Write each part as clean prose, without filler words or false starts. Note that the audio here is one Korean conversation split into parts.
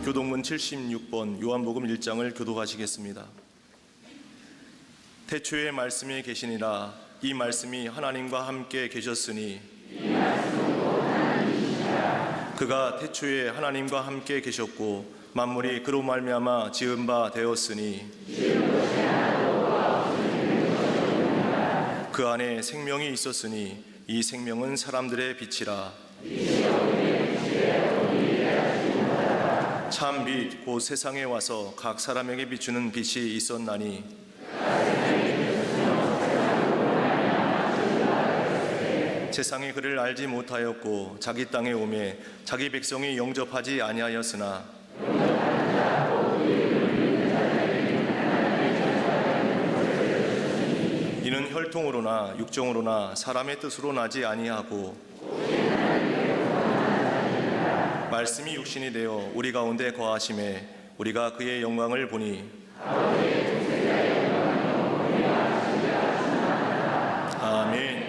교동문 76번 요한복음 1장을 교독하시겠습니다. 태초에 말씀이 계시니라. 이 말씀이 하나님과 함께 계셨으니 그가 태초에 하나님과 함께 계셨고 만물이 그로 말미암아 지은 바 되었으니 그 안에 생명이 있었으니 이 생명은 사람들의 빛이라. 참 빛 곧 세상에 와서 각 사람에게 비추는 빛이 있었나니 세상이 그를 알지 못하였고 자기 땅에 오매 자기 백성이 영접하지 아니하였으나 이는 혈통으로나 육정으로나 사람의 뜻으로 나지 아니하고 말씀이 육신이 되어 우리 가운데 거하심에 우리가 그의 영광을 보니 아멘.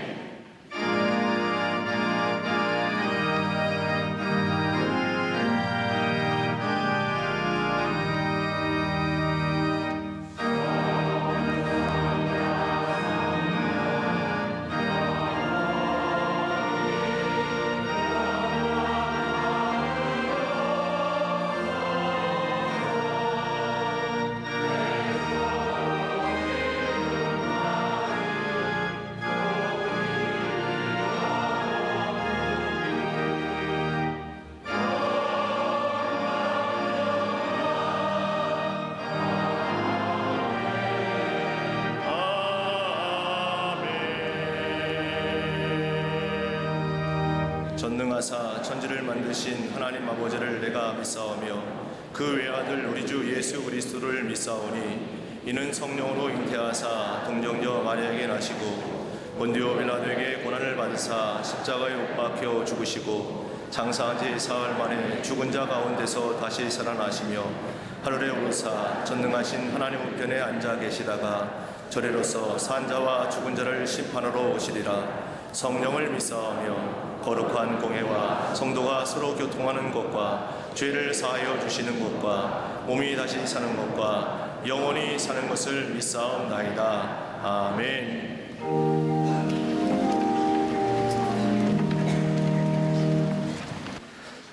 전능하사 천지를 만드신 하나님 아버지를 내가 믿사오며 그 외아들 우리 주 예수 그리스도를 믿사오니 이는 성령으로 잉태하사 동정녀 마리아에게 나시고 본디오 빌라도에게 고난을 받으사 십자가에 못 박혀 죽으시고 장사한 지 사흘 만에 죽은 자 가운데서 다시 살아나시며 하늘에 오르사 전능하신 하나님 우편에 앉아 계시다가 저리로서 산 자와 죽은 자를 심판하러 오시리라. 성령을 믿사오며 거룩한 공회와 성도가 서로 교통하는 것과 죄를 사하여 주시는 것과 몸이 다시 사는 것과 영원히 사는 것을 믿사옵나이다. 아멘.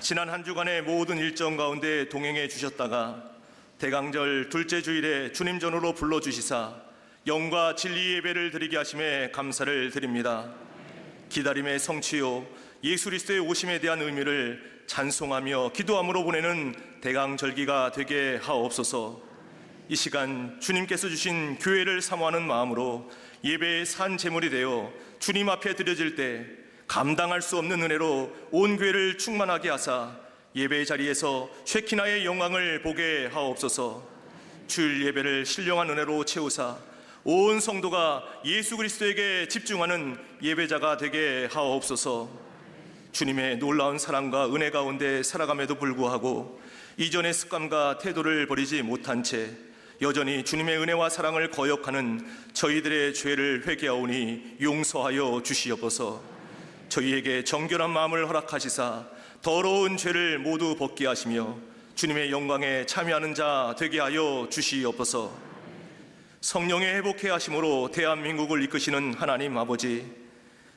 지난 한 주간의 모든 일정 가운데 동행해 주셨다가 대강절 둘째 주일에 주님 전으로 불러주시사 영과 진리 예배를 드리게 하심에 감사를 드립니다. 기다림의 성취요 예수 그리스도의 오심에 대한 의미를 찬송하며 기도함으로 보내는 대강절기가 되게 하옵소서. 이 시간 주님께서 주신 교회를 사모하는 마음으로 예배의 산 제물이 되어 주님 앞에 드려질 때 감당할 수 없는 은혜로 온 교회를 충만하게 하사 예배의 자리에서 쉐키나의 영광을 보게 하옵소서. 주일 예배를 신령한 은혜로 채우사 온 성도가 예수 그리스도에게 집중하는 예배자가 되게 하옵소서. 주님의 놀라운 사랑과 은혜 가운데 살아감에도 불구하고 이전의 습관과 태도를 버리지 못한 채 여전히 주님의 은혜와 사랑을 거역하는 저희들의 죄를 회개하오니 용서하여 주시옵소서. 저희에게 정결한 마음을 허락하시사 더러운 죄를 모두 벗게 하시며 주님의 영광에 참여하는 자 되게 하여 주시옵소서. 성령의 회복해 하심으로 대한민국을 이끄시는 하나님 아버지,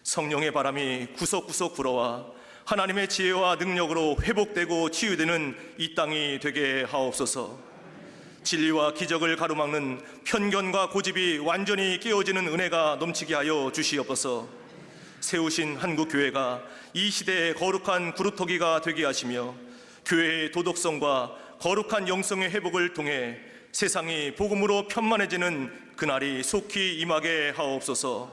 성령의 바람이 구석구석 불어와 하나님의 지혜와 능력으로 회복되고 치유되는 이 땅이 되게 하옵소서. 진리와 기적을 가로막는 편견과 고집이 완전히 깨어지는 은혜가 넘치게 하여 주시옵소서. 세우신 한국교회가 이 시대의 거룩한 구루터기가 되게 하시며 교회의 도덕성과 거룩한 영성의 회복을 통해 세상이 복음으로 편만해지는 그날이 속히 임하게 하옵소서.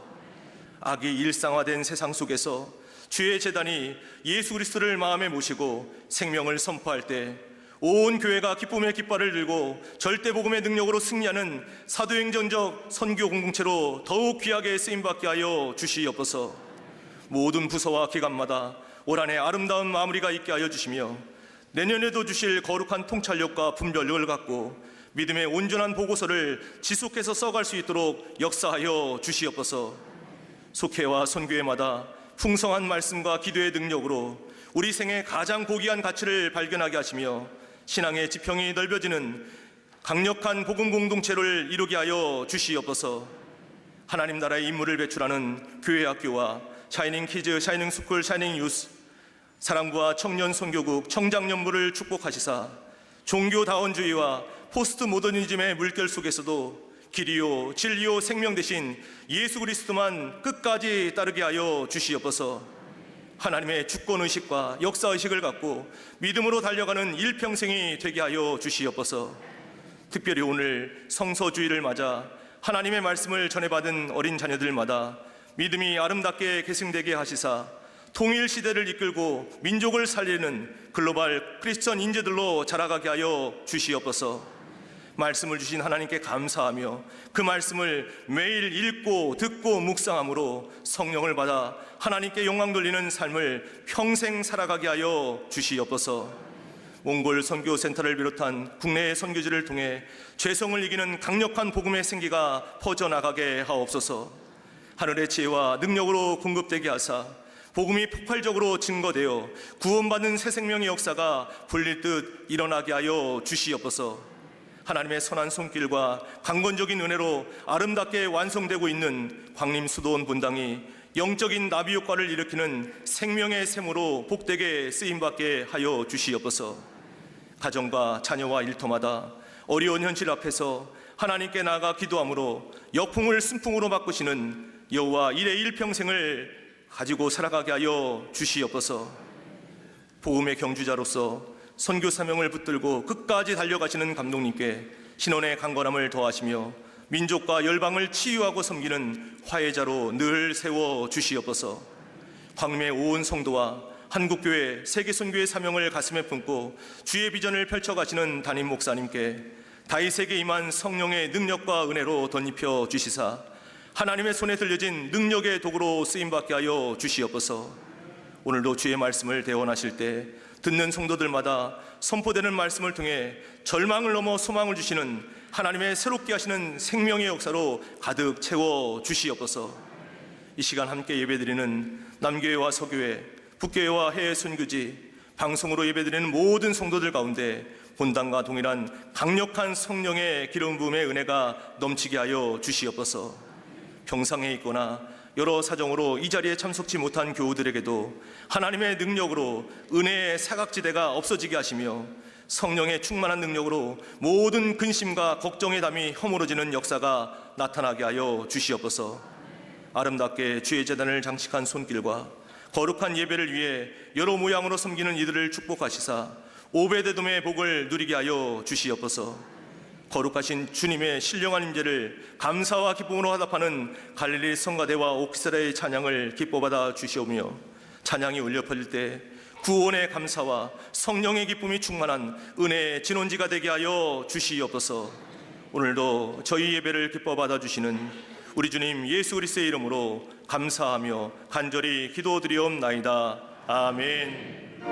악이 일상화된 세상 속에서 주의 제단이 예수 그리스도를 마음에 모시고 생명을 선포할 때 온 교회가 기쁨의 깃발을 들고 절대 복음의 능력으로 승리하는 사도행전적 선교 공동체로 더욱 귀하게 쓰임받게 하여 주시옵소서. 모든 부서와 기관마다 올 한해 아름다운 마무리가 있게 하여 주시며 내년에도 주실 거룩한 통찰력과 분별력을 갖고 믿음의 온전한 보고서를 지속해서 써갈 수 있도록 역사하여 주시옵소서. 속회와 선교회마다 풍성한 말씀과 기도의 능력으로 우리 생의 가장 고귀한 가치를 발견하게 하시며 신앙의 지평이 넓어지는 강력한 복음 공동체를 이루게 하여 주시옵소서. 하나님 나라의 임무를 배출하는 교회 학교와 샤이닝 키즈, 샤이닝 스쿨, 샤이닝 유스, 사랑부와 청년 선교국, 청장연부를 축복하시사 종교다원주의와 포스트 모더니즘의 물결 속에서도 길이요 진리요 생명 되신 예수 그리스도만 끝까지 따르게 하여 주시옵소서. 하나님의 주권의식과 역사의식을 갖고 믿음으로 달려가는 일평생이 되게 하여 주시옵소서. 특별히 오늘 성서주의를 맞아 하나님의 말씀을 전해받은 어린 자녀들마다 믿음이 아름답게 계승되게 하시사 통일 시대를 이끌고 민족을 살리는 글로벌 크리스천 인재들로 자라가게 하여 주시옵소서. 말씀을 주신 하나님께 감사하며 그 말씀을 매일 읽고 듣고 묵상함으로 성령을 받아 하나님께 영광 돌리는 삶을 평생 살아가게 하여 주시옵소서. 몽골 선교센터를 비롯한 국내의 선교지를 통해 죄성을 이기는 강력한 복음의 생기가 퍼져나가게 하옵소서. 하늘의 지혜와 능력으로 공급되게 하사 복음이 폭발적으로 증거되어 구원받는 새 생명의 역사가 불릴 듯 일어나게 하여 주시옵소서. 하나님의 선한 손길과 강건적인 은혜로 아름답게 완성되고 있는 광림수도원 분당이 영적인 나비 효과를 일으키는 생명의 샘으로 복되게 쓰임받게 하여 주시옵소서. 가정과 자녀와 일터마다 어려운 현실 앞에서 하나님께 나아가 기도함으로 역풍을 순풍으로 바꾸시는 여호와 일의 일평생을 가지고 살아가게 하여 주시옵소서. 복음의 경주자로서 선교 사명을 붙들고 끝까지 달려가시는 감독님께 신원의 강건함을 더하시며 민족과 열방을 치유하고 섬기는 화해자로 늘 세워 주시옵소서. 광림의 온 성도와 한국교회 세계선교의 사명을 가슴에 품고 주의 비전을 펼쳐가시는 담임 목사님께 다윗에게 임한 성령의 능력과 은혜로 덧입혀 주시사 하나님의 손에 들려진 능력의 도구로 쓰임받게 하여 주시옵소서. 오늘도 주의 말씀을 대원하실 때 듣는 성도들마다 선포되는 말씀을 통해 절망을 넘어 소망을 주시는 하나님의 새롭게 하시는 생명의 역사로 가득 채워 주시옵소서. 이 시간 함께 예배드리는 남교회와 서교회, 북교회와 해외 선교지, 방송으로 예배드리는 모든 성도들 가운데 본당과 동일한 강력한 성령의 기름 부음의 은혜가 넘치게 하여 주시옵소서. 병상에 있거나 여러 사정으로 이 자리에 참석치 못한 교우들에게도 하나님의 능력으로 은혜의 사각지대가 없어지게 하시며 성령의 충만한 능력으로 모든 근심과 걱정의 담이 허물어지는 역사가 나타나게 하여 주시옵소서. 아름답게 주의 제단을 장식한 손길과 거룩한 예배를 위해 여러 모양으로 섬기는 이들을 축복하시사 오베데돔의 복을 누리게 하여 주시옵소서. 거룩하신 주님의 신령한 임재를 감사와 기쁨으로 화답하는 갈릴리 성가대와 옥사라의 찬양을 기뻐받아 주시오며 찬양이 울려 퍼질 때 구원의 감사와 성령의 기쁨이 충만한 은혜의 진원지가 되게 하여 주시옵소서. 오늘도 저희 예배를 기뻐받아 주시는 우리 주님 예수 그리스도의 이름으로 감사하며 간절히 기도드리옵나이다. 아멘.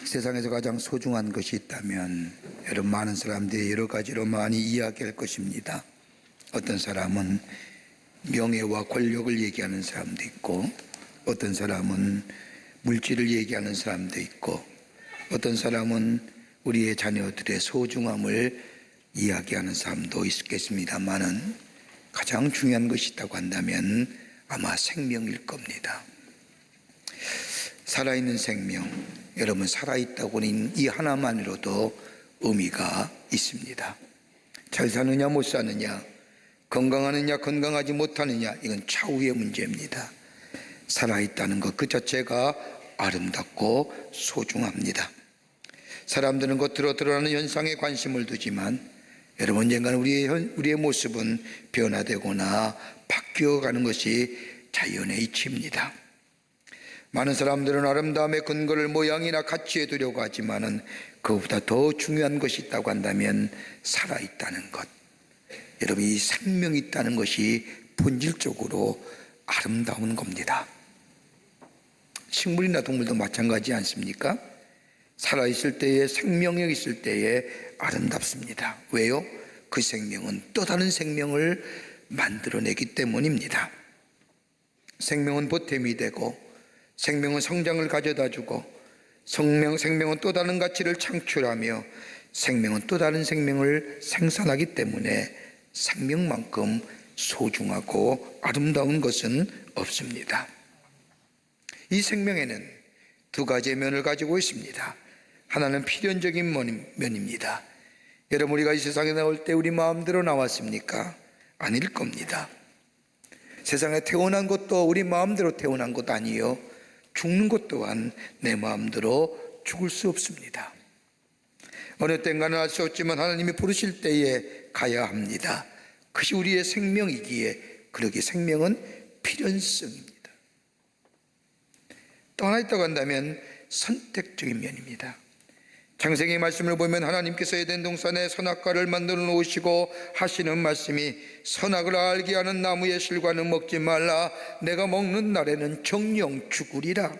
세상에서 가장 소중한 것이 있다면 여러분, 많은 사람들이 여러 가지로 많이 이야기할 것입니다. 어떤 사람은 명예와 권력을 얘기하는 사람도 있고, 어떤 사람은 물질을 얘기하는 사람도 있고, 어떤 사람은 우리의 자녀들의 소중함을 이야기하는 사람도 있겠습니다만은 가장 중요한 것이 있다고 한다면 아마 생명일 겁니다. 살아있는 생명, 여러분, 살아있다고는 이 하나만으로도 의미가 있습니다. 잘 사느냐 못 사느냐, 건강하느냐 건강하지 못하느냐, 이건 차후의 문제입니다. 살아있다는 것 그 자체가 아름답고 소중합니다. 사람들은 겉으로 드러나는 현상에 관심을 두지만 여러분, 언젠가는 우리의 모습은 변화되거나 바뀌어가는 것이 자연의 이치입니다. 많은 사람들은 아름다움의 근거를 모양이나 가치에 두려고 하지만은 그것보다 더 중요한 것이 있다고 한다면 살아있다는 것, 여러분, 이 생명이 있다는 것이 본질적으로 아름다운 겁니다. 식물이나 동물도 마찬가지지 않습니까? 살아있을 때에, 생명력이 있을 때에 아름답습니다. 왜요? 그 생명은 또 다른 생명을 만들어내기 때문입니다. 생명은 보탬이 되고, 생명은 성장을 가져다주고, 생명은 또 다른 가치를 창출하며, 생명은 또 다른 생명을 생산하기 때문에 생명만큼 소중하고 아름다운 것은 없습니다. 이 생명에는 두 가지의 면을 가지고 있습니다. 하나는 필연적인 면입니다. 여러분, 우리가 이 세상에 나올 때 우리 마음대로 나왔습니까? 아닐 겁니다. 세상에 태어난 것도 우리 마음대로 태어난 것 아니요, 죽는 것 또한 내 마음대로 죽을 수 없습니다. 어느 땐가는 알 수 없지만 하나님이 부르실 때에 가야 합니다. 그것이 우리의 생명이기에, 그러기에 생명은 필연성입니다. 또 하나 있다고 한다면 선택적인 면입니다. 창세기 말씀을 보면 하나님께서 에덴 동산에 선악과를 만들어 놓으시고 하시는 말씀이, 선악을 알게 하는 나무의 실과는 먹지 말라, 내가 먹는 날에는 정령 죽으리라.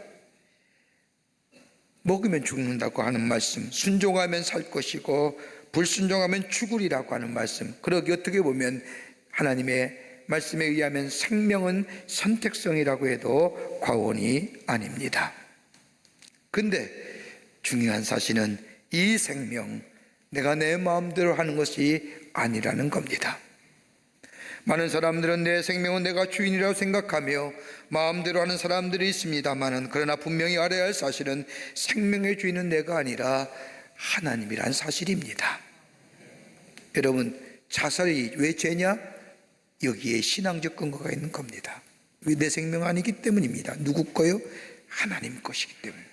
먹으면 죽는다고 하는 말씀, 순종하면 살 것이고 불순종하면 죽으리라고 하는 말씀, 그러기 어떻게 보면 하나님의 말씀에 의하면 생명은 선택성이라고 해도 과언이 아닙니다. 근데 중요한 사실은 이 생명, 내가 내 마음대로 하는 것이 아니라는 겁니다. 많은 사람들은 내 생명은 내가 주인이라고 생각하며 마음대로 하는 사람들이 있습니다만, 그러나 분명히 알아야 할 사실은 생명의 주인은 내가 아니라 하나님이란 사실입니다. 여러분, 자살이 왜 죄냐? 여기에 신앙적 근거가 있는 겁니다. 왜? 내 생명 아니기 때문입니다. 누구 거요? 하나님 것이기 때문에.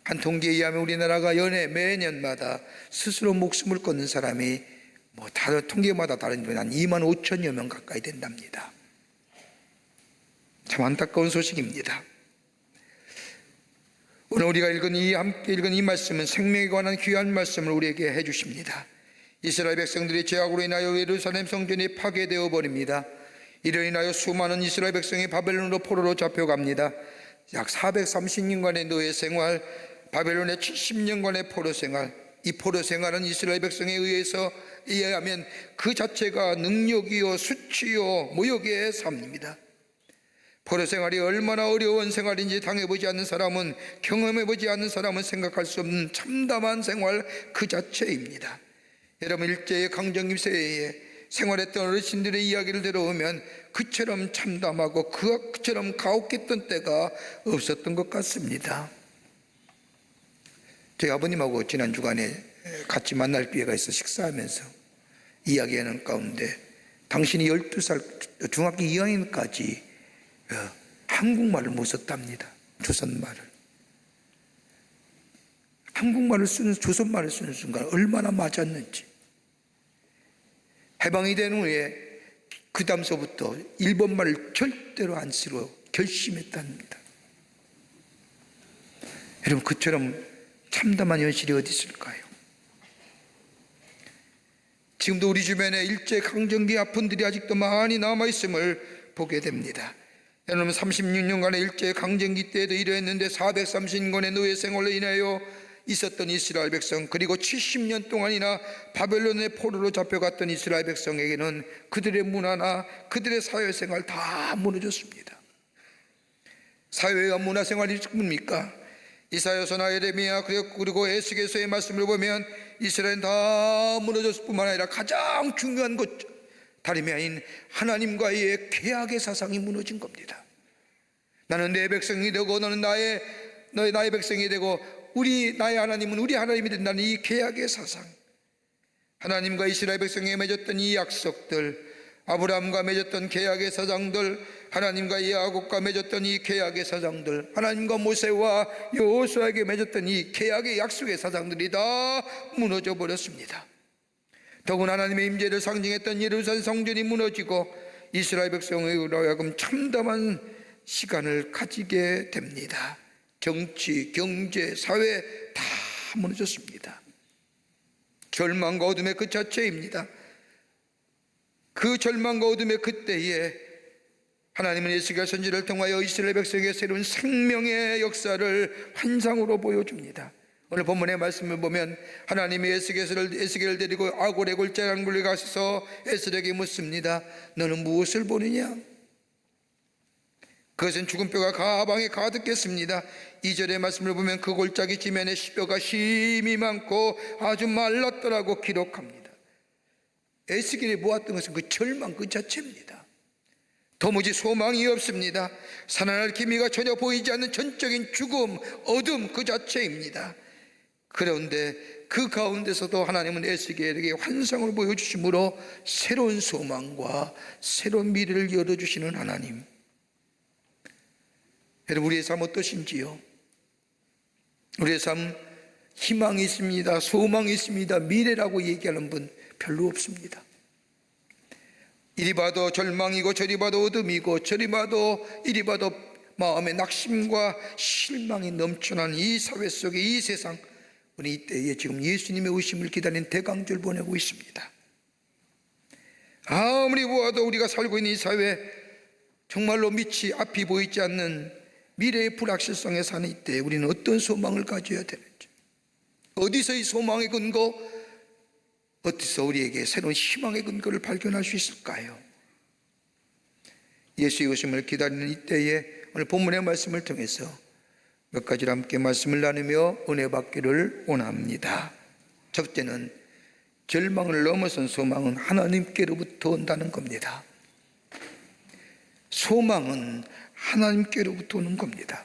한 통계에 의하면 우리나라가 연에 매년마다 스스로 목숨을 끊는 사람이 다른 통계마다 다른지만 한 2만 5천여 명 가까이 된답니다. 참 안타까운 소식입니다. 오늘 우리가 함께 읽은 이 말씀은 생명에 관한 귀한 말씀을 우리에게 해주십니다. 이스라엘 백성들이 죄악으로 인하여 예루살렘 성전이 파괴되어 버립니다. 이로 인하여 수많은 이스라엘 백성이 바벨론으로 포로로 잡혀갑니다. 약 430년간의 노예 생활, 바벨론의 70년간의 포로 생활, 이 포로 생활은 이스라엘 백성에 의하면 그 자체가 능력이요 수치요 모욕의 삶입니다. 포로 생활이 얼마나 어려운 생활인지 당해보지 않는 사람은, 경험해보지 않는 사람은 생각할 수 없는 참담한 생활 그 자체입니다. 여러분, 일제의 강점기세에 생활했던 어르신들의 이야기를 들어보면 그처럼 참담하고 그처럼 가혹했던 때가 없었던 것 같습니다. 저희 아버님하고 지난 주간에 같이 만날 기회가 있어 식사하면서 이야기하는 가운데, 당신이 12살 중학교 2학년까지 한국말을 못 썼답니다. 조선말을. 한국말을 쓰는, 조선말을 쓰는 순간 얼마나 맞았는지. 해방이 된 후에 그 다음서부터 일본말을 절대로 안 쓰고 결심했답니다. 여러분, 그처럼 참담한 현실이 어디 있을까요? 지금도 우리 주변에 일제 강점기 아픔들이 아직도 많이 남아있음을 보게 됩니다. 여러분 36년간의 일제 강점기 때에도 이러했는데 430년간의 노예 생활로 인하여 있었던 이스라엘 백성, 그리고 70년 동안이나 바벨론의 포로로 잡혀갔던 이스라엘 백성에게는 그들의 문화나 그들의 사회생활 다 무너졌습니다. 사회와 문화생활이 뭡니까? 이사야서나 예레미야 그리고 에스겔서의 말씀을 보면 이스라엘은 다 무너졌을 뿐만 아니라 가장 중요한 것 다름이 아닌 하나님과의 계약의 사상이 무너진 겁니다. 나는 내 백성이 되고 너는 나의 백성이 되고 나의 하나님은 우리 하나님이 된다는 이 계약의 사상, 하나님과 이스라엘 백성에 맺었던 이 약속들, 아브라함과 맺었던 계약의 사상들, 하나님과 야곱과 맺었던 이 계약의 사상들, 하나님과 모세와 여호수아에게 맺었던 이 계약의 약속의 사상들이 다 무너져 버렸습니다. 더구나 하나님의 임재를 상징했던 예루살렘 성전이 무너지고 이스라엘 백성으로 하여금 참담한 시간을 가지게 됩니다. 정치, 경제, 사회 다 무너졌습니다. 절망과 어둠의 그 자체입니다. 그 절망과 어둠의 그때에 하나님은 에스겔 선지를 통하여 이스라엘 백성에게 새로운 생명의 역사를 환상으로 보여줍니다. 오늘 본문의 말씀을 보면 하나님이 에스겔을 데리고 아골의 골짜기에 가셔서 에스겔에게 묻습니다. 너는 무엇을 보느냐? 그것은 죽은 뼈가 가방에 가득했습니다. 2절의 말씀을 보면 그 골짜기 지면에 뼈가 심이 많고 아주 말랐더라고 기록합니다. 에스겔이 보았던 것은 그 절망 그 자체입니다. 도무지 소망이 없습니다. 살아날 기미가 전혀 보이지 않는 전적인 죽음, 어둠 그 자체입니다. 그런데 그 가운데서도 하나님은 에스겔에게 환상을 보여주심으로 새로운 소망과 새로운 미래를 열어주시는 하나님. 여러분, 우리의 삶 어떠신지요? 우리의 삶 희망이 있습니다. 소망이 있습니다. 미래라고 얘기하는 분 별로 없습니다. 이리 봐도 절망이고 저리 봐도 어둠이고 저리 봐도 이리 봐도 마음의 낙심과 실망이 넘쳐난 이 사회 속에 이 세상, 우리 이때에 지금 예수님의 오심을 기다리는 대강절 보내고 있습니다. 아무리 보아도 우리가 살고 있는 이 사회, 정말로 밑이 앞이 보이지 않는 미래의 불확실성에 사는 이때 우리는 어떤 소망을 가져야 되는지, 어디서 이 소망의 근거, 어디서 우리에게 새로운 희망의 근거를 발견할 수 있을까요? 예수의 오심을 기다리는 이때에 오늘 본문의 말씀을 통해서 몇 가지를 함께 말씀을 나누며 은혜 받기를 원합니다. 첫째는 절망을 넘어선 소망은 하나님께로부터 온다는 겁니다. 소망은 하나님께로부터 오는 겁니다.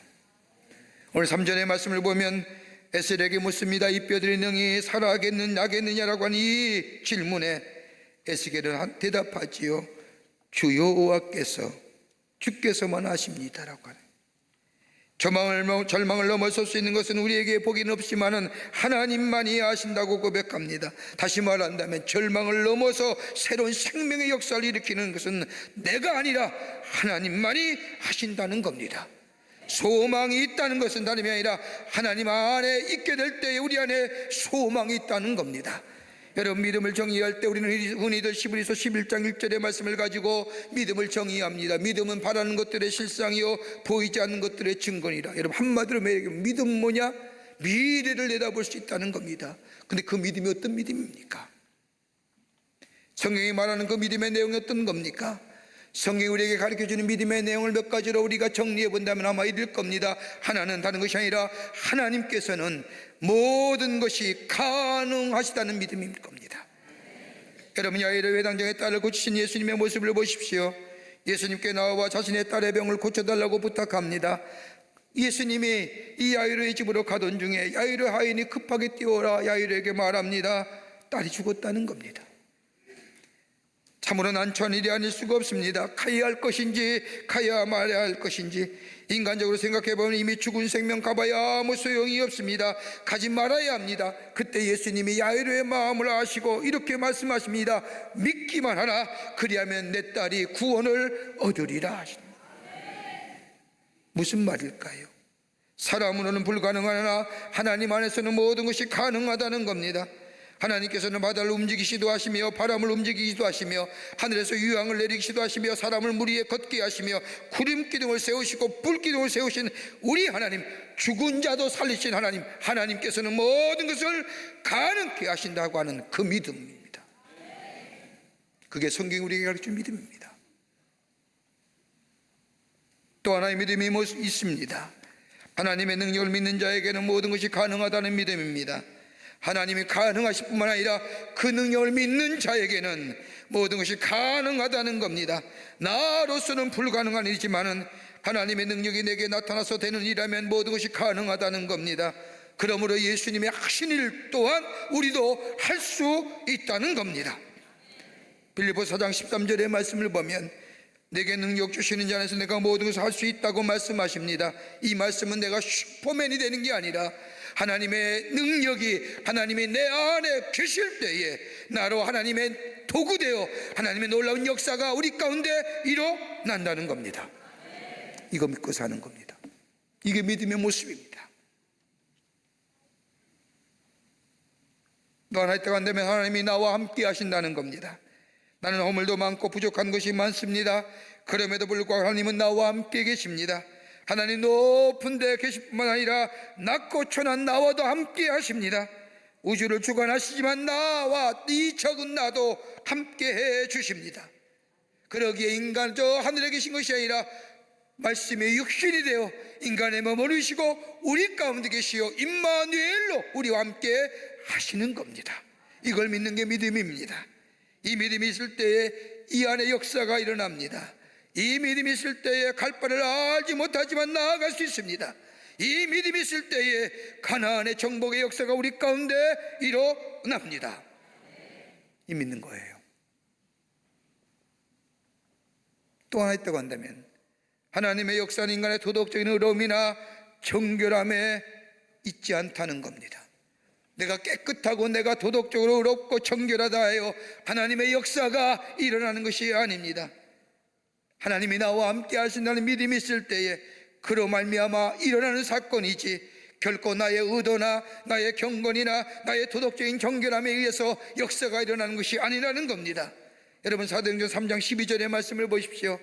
오늘 3절의 말씀을 보면 에스겔에게 묻습니다. 이 뼈들이 능히 살아나겠느냐라고 하는 이 질문에 에스겔은 대답하지요. 주 여호와께서, 주께서만 아십니다라고 하네. 절망을 넘어설 수 있는 것은 우리에게 보기는 없지만은 하나님만이 아신다고 고백합니다. 다시 말한다면 절망을 넘어서 새로운 생명의 역사를 일으키는 것은 내가 아니라 하나님만이 하신다는 겁니다. 소망이 있다는 것은 다름이 아니라 하나님 안에 있게 될 때에 우리 안에 소망이 있다는 겁니다. 여러분, 믿음을 정의할 때 우리는 흔히들 히브리서 11장 1절의 말씀을 가지고 믿음을 정의합니다. 믿음은 바라는 것들의 실상이요 보이지 않는 것들의 증거니라. 여러분, 한마디로 믿음은 뭐냐? 미래를 내다볼 수 있다는 겁니다. 근데 그 믿음이 어떤 믿음입니까? 성경이 말하는 그 믿음의 내용이 어떤 겁니까? 성경이 우리에게 가르쳐주는 믿음의 내용을 몇 가지로 우리가 정리해 본다면 아마 이럴 겁니다. 하나는 다른 것이 아니라 하나님께서는 모든 것이 가능하시다는 믿음일 겁니다. 여러분, 야이로 회당장의 딸을 고치신 예수님의 모습을 보십시오. 예수님께 나와 자신의 딸의 병을 고쳐달라고 부탁합니다. 예수님이 이 야이로의 집으로 가던 중에 야이로 하인이 급하게 뛰어라 야이로에게 말합니다. 딸이 죽었다는 겁니다. 참으로 난처한 일이 아닐 수가 없습니다. 가야 할 것인지 가야 말아야 할 것인지 인간적으로 생각해보면 이미 죽은 생명 가봐야 아무 소용이 없습니다. 가지 말아야 합니다. 그때 예수님이 야이로의 마음을 아시고 이렇게 말씀하십니다. 믿기만 하라. 그리하면 내 딸이 구원을 얻으리라 하십니다. 무슨 말일까요? 사람으로는 불가능하나 하나님 안에서는 모든 것이 가능하다는 겁니다. 하나님께서는 바다를 움직이시도 하시며 바람을 움직이기도 하시며 하늘에서 유황을 내리기도 하시며 사람을 물 위에 걷게 하시며 구름 기둥을 세우시고 불 기둥을 세우신 우리 하나님, 죽은 자도 살리신 하나님, 하나님께서는 모든 것을 가능케 하신다고 하는 그 믿음입니다. 그게 성경이 우리에게 가르친 믿음입니다. 또 하나의 믿음이 있습니다. 하나님의 능력을 믿는 자에게는 모든 것이 가능하다는 믿음입니다. 하나님이 가능하실 뿐만 아니라 그 능력을 믿는 자에게는 모든 것이 가능하다는 겁니다. 나로서는 불가능한 일이지만은 하나님의 능력이 내게 나타나서 되는 일이라면 모든 것이 가능하다는 겁니다. 그러므로 예수님이 하신 일 또한 우리도 할 수 있다는 겁니다. 빌립보서 4장 13절의 말씀을 보면 내게 능력 주시는 자 안에서 내가 모든 것을 할 수 있다고 말씀하십니다. 이 말씀은 내가 슈퍼맨이 되는 게 아니라 하나님의 능력이 하나님이 내 안에 계실 때에 나로 하나님의 도구되어 하나님의 놀라운 역사가 우리 가운데 일어난다는 겁니다. 이거 믿고 사는 겁니다. 이게 믿음의 모습입니다. 또 하나의 때가 되면 하나님이 나와 함께 하신다는 겁니다. 나는 허물도 많고 부족한 것이 많습니다. 그럼에도 불구하고 하나님은 나와 함께 계십니다. 하나님 높은 데 계실 뿐만 아니라 낮고 천한 나와도 함께 하십니다. 우주를 주관하시지만 나와 이 적은 나도 함께 해 주십니다. 그러기에 인간 저 하늘에 계신 것이 아니라 말씀의 육신이 되어 인간의 몸을 이루시고 우리 가운데 계시어 임마누엘로 우리와 함께 하시는 겁니다. 이걸 믿는 게 믿음입니다. 이 믿음이 있을 때에 이 안에 역사가 일어납니다. 이 믿음이 있을 때에 갈 바를 알지 못하지만 나아갈 수 있습니다. 이 믿음이 있을 때에 가나안의 정복의 역사가 우리 가운데 일어납니다. 이 믿는 거예요. 또 하나 있다고 한다면 하나님의 역사는 인간의 도덕적인 의로움이나 정결함에 있지 않다는 겁니다. 내가 깨끗하고 내가 도덕적으로 의롭고 정결하다 하여 하나님의 역사가 일어나는 것이 아닙니다. 하나님이 나와 함께 하신다는 믿음이 있을 때에 그로 말미암아 일어나는 사건이지 결코 나의 의도나 나의 경건이나 나의 도덕적인 정결함에 의해서 역사가 일어나는 것이 아니라는 겁니다. 여러분 사도행전 3장 12절의 말씀을 보십시오.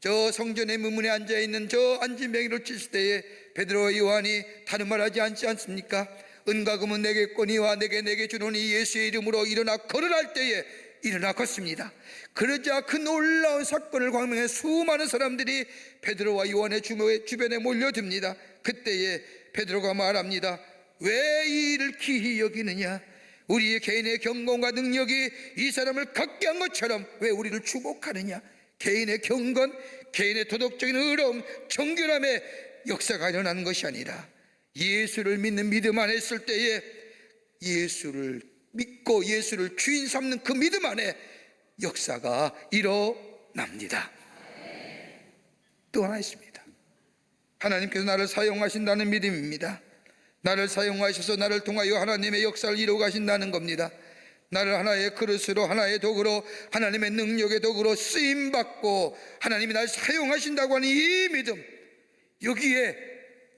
저 성전의 문문에 앉아있는 저 앉은 맹이를 칠 때에 베드로와 요한이 다른 말 하지 않지 않습니까? 은과 금은 내게 있거니와 내게 주노니 예수의 이름으로 일어나 걸으라 때에 일어나 걷습니다. 그러자 그 놀라운 사건을 광명해 수많은 사람들이 베드로와 요한의 주변에 몰려듭니다. 그때에 베드로가 말합니다. 왜 이 일을 기히 여기느냐? 우리의 개인의 경건과 능력이 이 사람을 걷게 한 것처럼 왜 우리를 주목하느냐? 개인의 경건, 개인의 도덕적인 의로움, 정결함의 역사가 일어나는 것이 아니라 예수를 믿는 믿음 안에 있을 때에 예수를 믿고 예수를 주인 삼는 그 믿음 안에 역사가 일어납니다. 또 하나 있습니다. 하나님께서 나를 사용하신다는 믿음입니다. 나를 사용하셔서 나를 통하여 하나님의 역사를 이루어 가신다는 겁니다. 나를 하나의 그릇으로 하나의 도구로 하나님의 능력의 도구로 쓰임받고 하나님이 나를 사용하신다고 하는 이 믿음, 여기에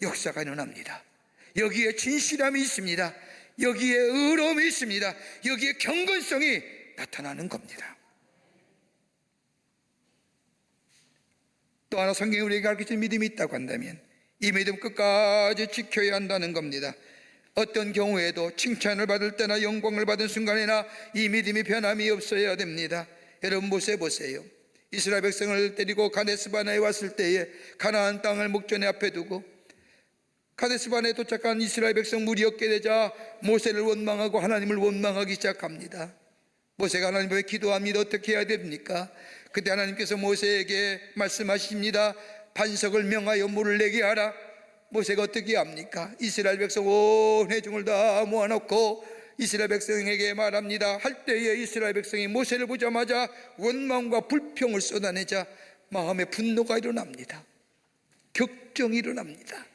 역사가 일어납니다. 여기에 진실함이 있습니다. 여기에 의로움이 있습니다. 여기에 경건성이 나타나는 겁니다. 또 하나 성경이 우리에게 가르치는 믿음이 있다고 한다면 이 믿음 끝까지 지켜야 한다는 겁니다. 어떤 경우에도 칭찬을 받을 때나 영광을 받은 순간에나 이 믿음이 변함이 없어야 됩니다. 여러분 모세 보세요. 이스라엘 백성을 데리고 가데스바네에 왔을 때에 가나안 땅을 목전에 앞에 두고 가데스바네에 도착한 이스라엘 백성 무리 얻게 되자 모세를 원망하고 하나님을 원망하기 시작합니다. 모세가 하나님께 기도합니다. 어떻게 해야 됩니까? 그때 하나님께서 모세에게 말씀하십니다. 반석을 명하여 물을 내게 하라. 모세가 어떻게 합니까? 이스라엘 백성 온 회중을 다 모아놓고 이스라엘 백성에게 말합니다. 할 때에 이스라엘 백성이 모세를 보자마자 원망과 불평을 쏟아내자 마음의 분노가 일어납니다. 격정이 일어납니다.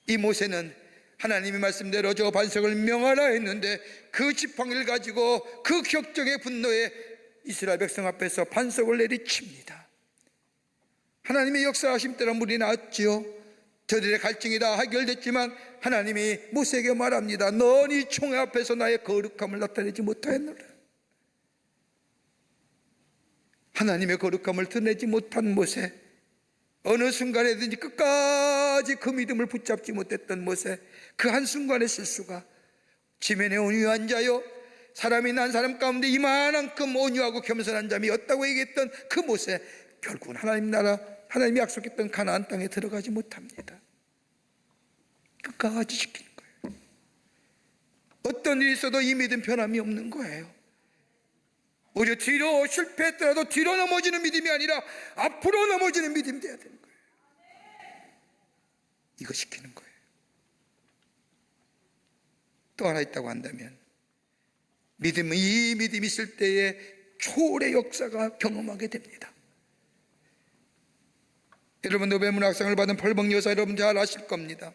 이 모세는 하나님의 말씀대로 저 반석을 명하라 했는데 그 지팡이를 가지고 그 격정의 분노에 이스라엘 백성 앞에서 반석을 내리칩니다. 하나님의 역사하심 때라 물이 나왔지요. 저들의 갈증이 다 해결됐지만 하나님이 모세에게 말합니다. 넌 이 총회 앞에서 나의 거룩함을 나타내지 못하였노라. 하나님의 거룩함을 드러내지 못한 모세, 어느 순간에든지 끝까지 그 믿음을 붙잡지 못했던 모세, 그 한순간의 실수가 지면에 온유한 자요, 사람이 난 사람 가운데 이만큼 온유하고 겸손한 자이었다고 얘기했던 그 모세, 결국은 하나님 나라, 하나님이 약속했던 가나안 땅에 들어가지 못합니다. 끝까지 지키는 거예요. 어떤 일이 있어도 이 믿음 변함이 없는 거예요. 오히려 뒤로 실패했더라도 뒤로 넘어지는 믿음이 아니라 앞으로 넘어지는 믿음이 돼야 되는 거예요. 이거 시키는 거예요. 또 하나 있다고 한다면, 믿음은 이 믿음이 있을 때에 초월의 역사가 경험하게 됩니다. 여러분, 노벨문학상을 받은 펄벅 여사 여러분 잘 아실 겁니다.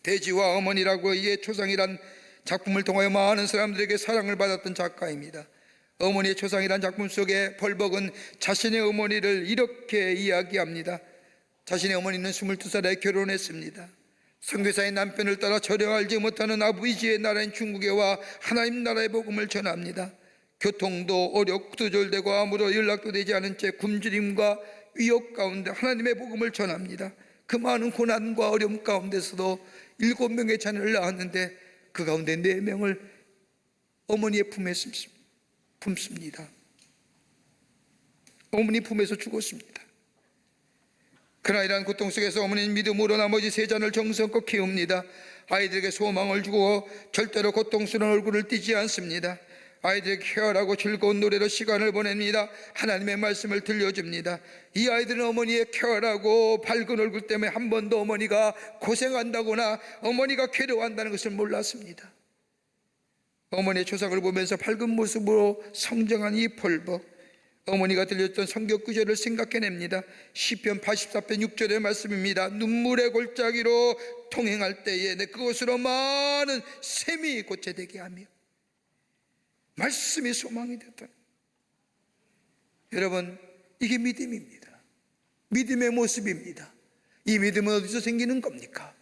돼지와 어머니라고 이의 초상이란 작품을 통하여 많은 사람들에게 사랑을 받았던 작가입니다. 어머니의 초상이란 작품 속에 펄벅은 자신의 어머니를 이렇게 이야기합니다. 자신의 어머니는 22살에 결혼했습니다. 선교사의 남편을 따라 전혀 알지 못하는 아버지의 나라인 중국에 와 하나님 나라의 복음을 전합니다. 교통도 어렵고 두절되고 아무런 연락도 되지 않은 채 굶주림과 위협 가운데 하나님의 복음을 전합니다. 그 많은 고난과 어려움 가운데서도 7명의 자녀를 낳았는데 그 가운데 4명을 어머니의 품에 품습니다. 어머니 품에서 죽었습니다. 그러나 이러한 고통 속에서 어머니는 믿음으로 나머지 3자녀를 정성껏 키웁니다. 아이들에게 소망을 주고 절대로 고통스러운 얼굴을 띠지 않습니다. 아이들에게 쾌활하고 즐거운 노래로 시간을 보냅니다. 하나님의 말씀을 들려줍니다. 이 아이들은 어머니의 쾌활하고 밝은 얼굴 때문에 한 번도 어머니가 고생한다거나 어머니가 괴로워한다는 것을 몰랐습니다. 어머니의 초상을 보면서 밝은 모습으로 성장한 이 펄벅, 어머니가 들렸던 성경 구절을 생각해냅니다. 시편 84편 6절의 말씀입니다. 눈물의 골짜기로 통행할 때에 내 그곳으로 많은 샘이 고쳐되게 하며, 말씀이 소망이 됐다. 여러분, 이게 믿음입니다. 믿음의 모습입니다. 이 믿음은 어디서 생기는 겁니까?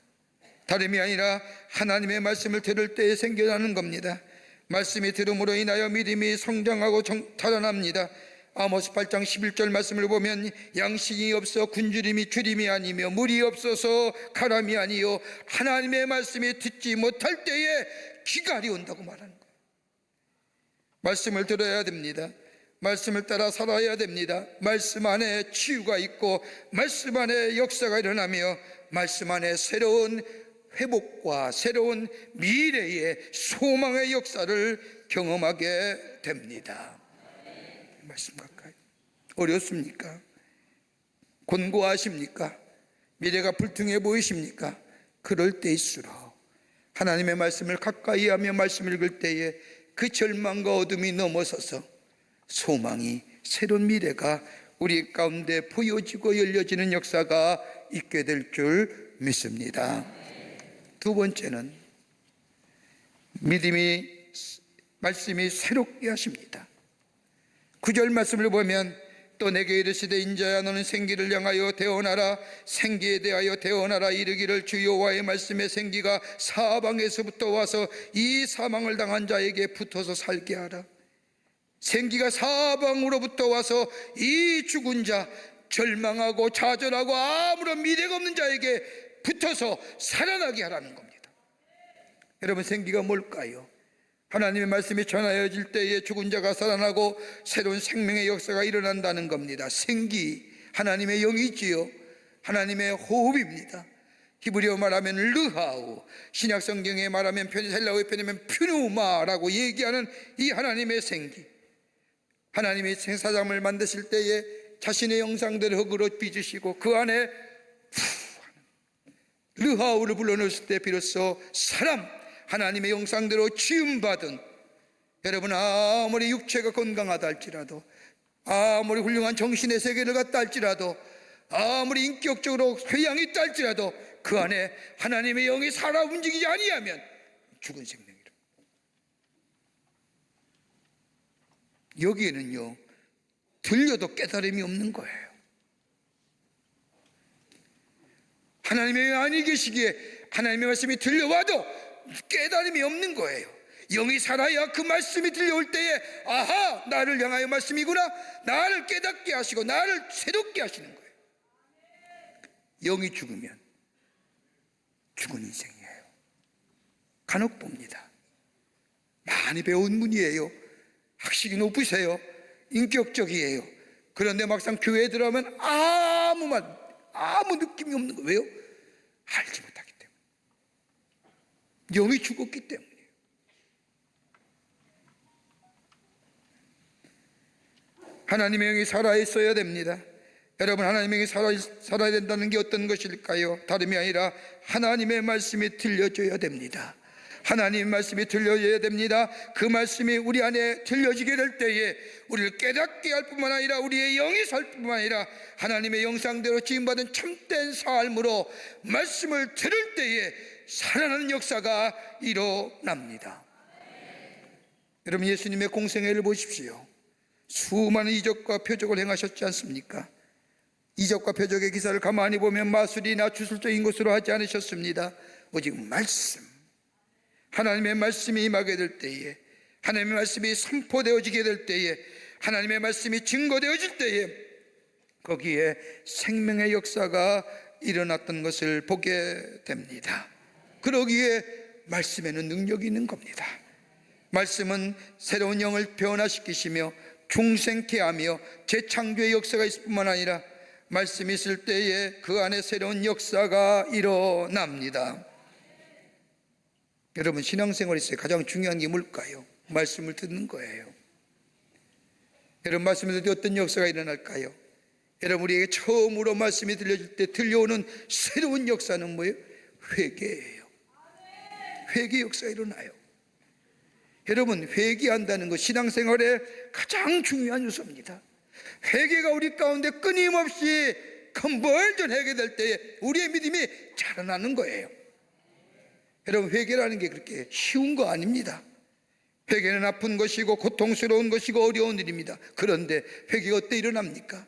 다름이 아니라 하나님의 말씀을 들을 때에 생겨나는 겁니다. 말씀이 들음으로 인하여 믿음이 성장하고 자라납니다. 아모스 8장 11절 말씀을 보면 양식이 없어 굶주림이 주림이 아니며 물이 없어서 가람이 아니요 하나님의 말씀이 듣지 못할 때에 기갈이 온다고 말하는 거예요. 말씀을 들어야 됩니다. 말씀을 따라 살아야 됩니다. 말씀 안에 치유가 있고 말씀 안에 역사가 일어나며 말씀 안에 새로운 회복과 새로운 미래의 소망의 역사를 경험하게 됩니다. 말씀 가까이. 어렵습니까? 곤고하십니까? 미래가 불투명해 보이십니까? 그럴 때일수록 하나님의 말씀을 가까이 하며 말씀을 읽을 때에 그 절망과 어둠이 넘어서서 소망이, 새로운 미래가 우리 가운데 보여지고 열려지는 역사가 있게 될 줄 믿습니다. 두 번째는 말씀이 새롭게 하십니다. 9절 말씀을 보면 또 내게 이르시되 인자야 너는 생기를 향하여 대언하라, 생기에 대하여 대언하라. 이르기를 주 여호와의 말씀의 생기가 사방에서부터 와서 이 사망을 당한 자에게 붙어서 살게 하라. 생기가 사방으로부터 와서 이 죽은 자, 절망하고 좌절하고 아무런 미래가 없는 자에게 붙어서 살아나게 하라는 겁니다. 여러분, 생기가 뭘까요? 하나님의 말씀이 전하여질 때에 죽은 자가 살아나고 새로운 생명의 역사가 일어난다는 겁니다. 생기, 하나님의 영이지요. 하나님의 호흡입니다. 히브리어 말하면 르하우, 신약 성경에 말하면 헬라어에 표현하면 퓨누마라고 얘기하는 이 하나님의 생기. 하나님이 생사람을 만드실 때에 자신의 형상대로 흙으로 빚으시고 그 안에 르하우를 불러넣었을 때 비로소 사람, 하나님의 형상대로 지음받은, 여러분 아무리 육체가 건강하다 할지라도, 아무리 훌륭한 정신의 세계를 갖다 할지라도, 아무리 인격적으로 회양이 있다 할지라도 그 안에 하나님의 영이 살아 움직이지 아니하면 죽은 생명이라. 여기에는요 들려도 깨달음이 없는 거예요. 하나님의 영이 아니 계시기에 하나님의 말씀이 들려와도 깨달음이 없는 거예요. 영이 살아야 그 말씀이 들려올 때에 아하, 나를 향하여 말씀이구나, 나를 깨닫게 하시고 나를 새롭게 하시는 거예요. 영이 죽으면 죽은 인생이에요. 간혹 봅니다. 많이 배운 분이에요. 학식이 높으세요. 인격적이에요. 그런데 막상 교회에 들어가면 아무 느낌이 없는 거예요. 왜요? 알지 못하기 때문에. 영이 죽었기 때문이에요. 하나님의 영이 살아있어야 됩니다. 여러분, 하나님의 영이 살아야 된다는 게 어떤 것일까요? 다름이 아니라 하나님의 말씀이 들려줘야 됩니다. 하나님의 말씀이 들려줘야 됩니다. 그 말씀이 우리 안에 들려지게 될 때에 우리를 깨닫게 할 뿐만 아니라 우리의 영이 살 뿐만 아니라 하나님의 영상대로 지음받은 참된 삶으로 말씀을 들을 때에 살아나는 역사가 일어납니다. 여러분, 예수님의 공생애를 보십시오. 수많은 이적과 표적을 행하셨지 않습니까? 이적과 표적의 기사를 가만히 보면 마술이나 주술적인 것으로 하지 않으셨습니다. 오직 말씀, 하나님의 말씀이 임하게 될 때에, 하나님의 말씀이 선포되어지게 될 때에, 하나님의 말씀이 증거되어질 때에 거기에 생명의 역사가 일어났던 것을 보게 됩니다. 그러기에 말씀에는 능력이 있는 겁니다. 말씀은 새로운 영을 변화시키시며 중생케 하며 재창조의 역사가 있을 뿐만 아니라 말씀이 있을 때에 그 안에 새로운 역사가 일어납니다. 여러분, 신앙생활에서 가장 중요한 게 뭘까요? 말씀을 듣는 거예요. 여러분, 말씀을 듣을 때 어떤 역사가 일어날까요? 여러분, 우리에게 처음으로 말씀이 들려질 때 들려오는 새로운 역사는 뭐예요? 회개예요. 회개 역사가 일어나요. 여러분, 회개한다는 것 신앙생활의 가장 중요한 요소입니다. 회개가 우리 가운데 끊임없이 컨버전 회개될 때에 우리의 믿음이 자라나는 거예요. 여러분, 회개라는 게 그렇게 쉬운 거 아닙니다. 회개는 아픈 것이고 고통스러운 것이고 어려운 일입니다. 그런데 회개가 어때 일어납니까?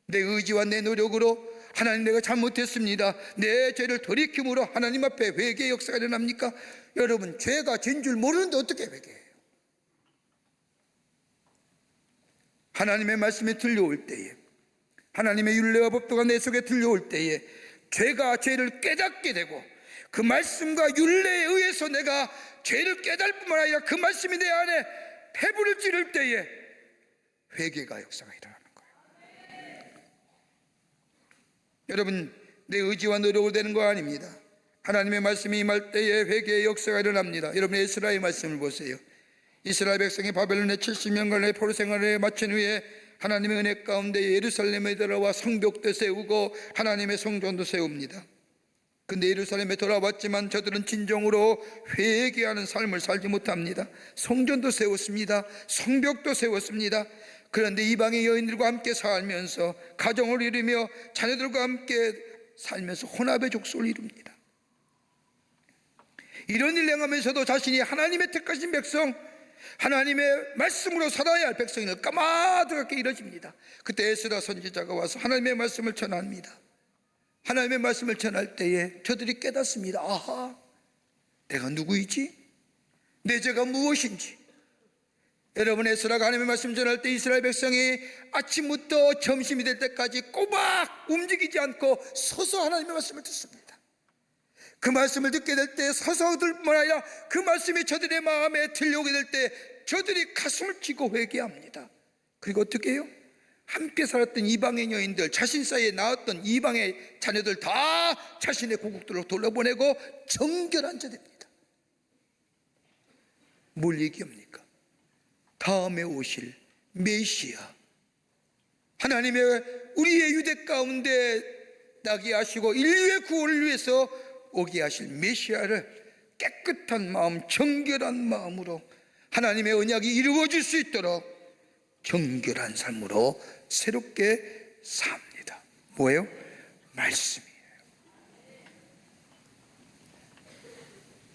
내 의지와 내 노력으로 하나님, 내가 잘못했습니다, 내 죄를 돌이킴으로 하나님 앞에 회개의 역사가 일어납니까? 여러분, 죄가 죄인 줄 모르는데 어떻게 회개해요? 하나님의 말씀이 들려올 때에, 하나님의 율례와 법도가 내 속에 들려올 때에 죄가 죄를 깨닫게 되고 그 말씀과 율례에 의해서 내가 죄를 깨달을 뿐만 아니라 그 말씀이 내 안에 배부를 찌를 때에 회개가 역사가 일어나는 거예요. 여러분, 내 의지와 노력으로 되는 거 아닙니다. 하나님의 말씀이 임할 때에 회개의 역사가 일어납니다. 여러분, 에스라의 말씀을 보세요. 이스라엘 백성이 바벨론의 70년간의 포로 생활을 마친 후에 하나님의 은혜 가운데 예루살렘에 들어와 성벽도 세우고 하나님의 성전도 세웁니다. 근데 예루살렘에 돌아왔지만 저들은 진정으로 회개하는 삶을 살지 못합니다. 성전도 세웠습니다. 성벽도 세웠습니다. 그런데 이방의 여인들과 함께 살면서 가정을 이루며 자녀들과 함께 살면서 혼합의 족속을 이룹니다. 이런 일을 행하면서도 자신이 하나님의 택하신 백성, 하나님의 말씀으로 살아야 할 백성을 까마득하게 이뤄집니다. 그때 에스라 선지자가 와서 하나님의 말씀을 전합니다. 하나님의 말씀을 전할 때에 저들이 깨닫습니다. 아하, 내가 누구이지? 내 죄가 무엇인지. 여러분, 에스라가 하나님의 말씀을 전할 때 이스라엘 백성이 아침부터 점심이 될 때까지 꼬박 움직이지 않고 서서 하나님의 말씀을 듣습니다. 그 말씀을 듣게 될 때 서서 들을 뿐만 아니라 그 말씀이 저들의 마음에 들려오게 될 때 저들이 가슴을 치고 회개합니다. 그리고 어떻게 해요? 함께 살았던 이방의 여인들, 자신 사이에 낳았던 이방의 자녀들 다 자신의 고국들로 돌려보내고 정결한 자 됩니다. 뭘 얘기합니까? 다음에 오실 메시아, 하나님의 우리의 유대 가운데 나게 하시고 인류의 구원을 위해서 오게 하실 메시아를 깨끗한 마음, 정결한 마음으로 하나님의 언약이 이루어질 수 있도록 정결한 삶으로 새롭게 삽니다. 뭐예요? 말씀이에요.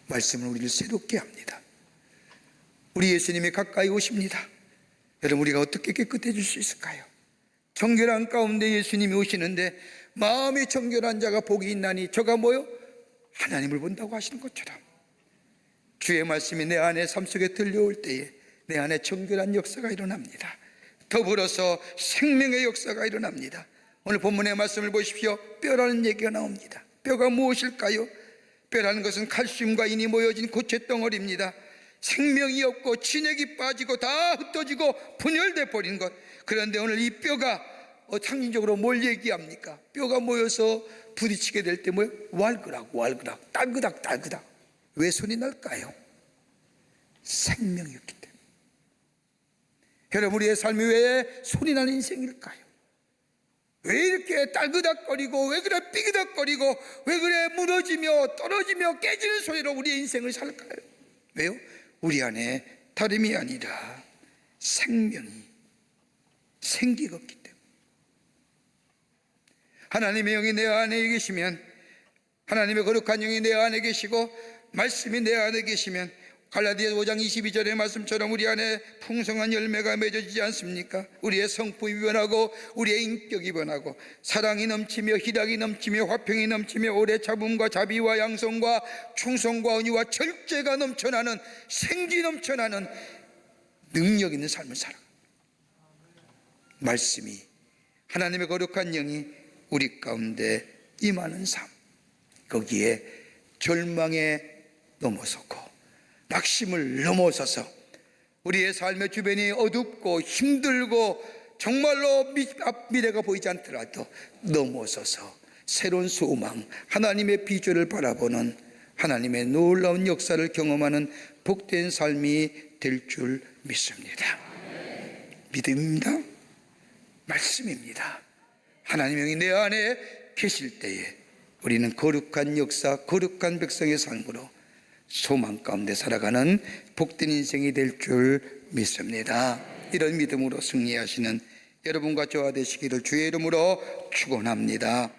말씀은 우리를 새롭게 합니다. 우리 예수님이 가까이 오십니다. 여러분, 우리가 어떻게 깨끗해질 수 있을까요? 정결한 가운데 예수님이 오시는데 마음이 정결한 자가 복이 있나니 저가 뭐요? 하나님을 본다고 하시는 것처럼 주의 말씀이 내 안에 삶 속에 들려올 때에 내 안에 정결한 역사가 일어납니다. 더불어서 생명의 역사가 일어납니다. 오늘 본문의 말씀을 보십시오. 뼈라는 얘기가 나옵니다. 뼈가 무엇일까요? 뼈라는 것은 칼슘과 인이 모여진 고체 덩어리입니다. 생명이 없고 진액이 빠지고 다 흩어지고 분열돼 버린 것. 그런데 오늘 이 뼈가 상징적으로 뭘 얘기합니까? 뼈가 모여서 부딪히게 될 때 뭐예요? 왈그락 딸그닥. 왜 손이 날까요? 생명이었기 때문에. 여러분, 우리의 삶이 왜 손이 나는 인생일까요? 왜 이렇게 딸그닥거리고, 왜 그래 삐그덕거리고, 왜 그래 무너지며 떨어지며 깨지는 소리로 우리의 인생을 살까요? 왜요? 우리 안에 다름이 아니라 생명이 생기가 없기 때문에. 하나님의 영이 내 안에 계시면, 하나님의 거룩한 영이 내 안에 계시고 말씀이 내 안에 계시면 갈라디아서 5장 22절의 말씀처럼 우리 안에 풍성한 열매가 맺어지지 않습니까? 우리의 성품이 변하고 우리의 인격이 변하고 사랑이 넘치며 희락이 넘치며 화평이 넘치며 오래 참음과 자비와 양성과 충성과 언의와 절제가 넘쳐나는 생기 넘쳐나는 능력 있는 삶을 살아. 말씀이, 하나님의 거룩한 영이 우리 가운데 임하는 삶, 거기에 절망에 넘어서고 낙심을 넘어서서 우리의 삶의 주변이 어둡고 힘들고 정말로 미래가 보이지 않더라도 넘어서서 새로운 소망, 하나님의 비주얼을 바라보는 하나님의 놀라운 역사를 경험하는 복된 삶이 될 줄 믿습니다. 믿음입니다. 말씀입니다. 하나님의 영이 내 안에 계실 때에 우리는 거룩한 역사, 거룩한 백성의 삶으로 소망 가운데 살아가는 복된 인생이 될 줄 믿습니다. 이런 믿음으로 승리하시는 여러분과 저와 되시기를 주의 이름으로 축원합니다.